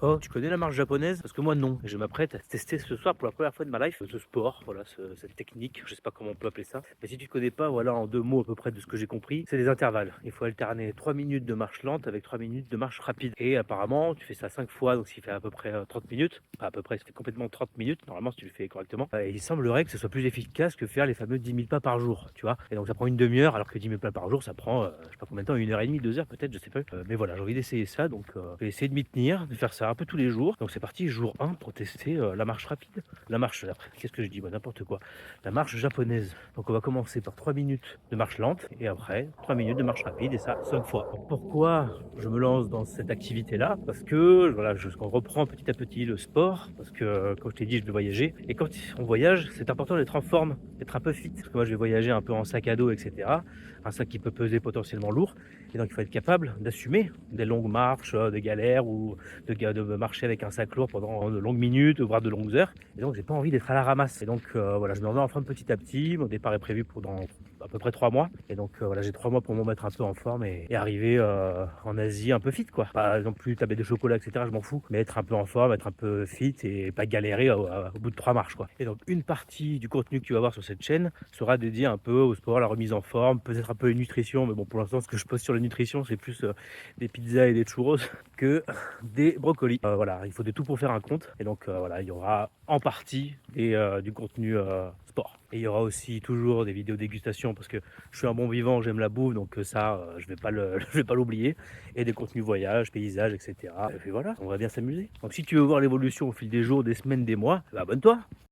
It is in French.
Oh, tu connais la marche japonaise? Parce que moi non. Je m'apprête à tester ce soir pour la première fois de ma life ce sport, voilà, cette technique, je sais pas comment on peut appeler ça. Mais si tu connais pas, voilà, en 2 mots à peu près de ce que j'ai compris, c'est des intervalles. Il faut alterner 3 minutes de marche lente avec 3 minutes de marche rapide. Et apparemment, tu fais ça 5 fois, donc ce qui fait à peu près 30 minutes. Pas à peu près, ça fait complètement 30 minutes, normalement, si tu le fais correctement. Et il semblerait que ce soit plus efficace que faire les fameux 10 000 pas par jour, tu vois. Et donc ça prend une demi-heure, alors que 10 000 pas par jour, ça prend, je sais pas combien de temps, 1 heure et demie, 2 heures peut-être, je sais pas. Mais voilà, j'ai envie d'essayer ça, donc je vais essayer de m'y tenir, de faire ça un peu tous les jours. Donc c'est parti, jour 1 pour tester la marche rapide. La marche, après, qu'est-ce que je dis? Bah, n'importe quoi. La marche japonaise. Donc on va commencer par 3 minutes de marche lente et après 3 minutes de marche rapide et ça 5 fois. Donc, pourquoi je me lance dans cette activité-là? Parce que voilà, on reprend petit à petit le sport, parce que comme je t'ai dit, je vais voyager. Et quand on voyage, c'est important d'être en forme, d'être un peu fit. Parce que moi, je vais voyager un peu en sac à dos, etc. Un sac qui peut peser potentiellement lourd. Et donc il faut être capable d'assumer des longues marches, des galères ou de marcher avec un sac lourd pendant de longues minutes, voire de longues heures. Et donc, j'ai pas envie d'être à la ramasse. Et donc, voilà, je me remets en forme petit à petit. Mon départ est prévu pour dans à peu près 3 mois. Et donc, voilà, j'ai 3 mois pour me mettre un peu en forme et arriver en Asie un peu fit, quoi. Pas non plus taper de chocolat, etc. Je m'en fous. Mais être un peu en forme, être un peu fit et pas galérer au bout de 3 marches, quoi. Et donc, une partie du contenu que tu vas voir sur cette chaîne sera dédiée un peu au sport, à la remise en forme, peut-être un peu une nutrition. Mais bon, pour l'instant, ce que je poste sur la nutrition, c'est plus des pizzas et des churros que des brocolis. Voilà, il faut de tout pour faire un compte. Et donc voilà, il y aura en partie du contenu sport. Et il y aura aussi toujours des vidéos dégustation parce que je suis un bon vivant, j'aime la bouffe, donc ça, je vais pas je vais pas l'oublier. Et des contenus voyage, paysages, etc. Et puis voilà, on va bien s'amuser. Donc si tu veux voir l'évolution au fil des jours, des semaines, des mois, bah abonne-toi.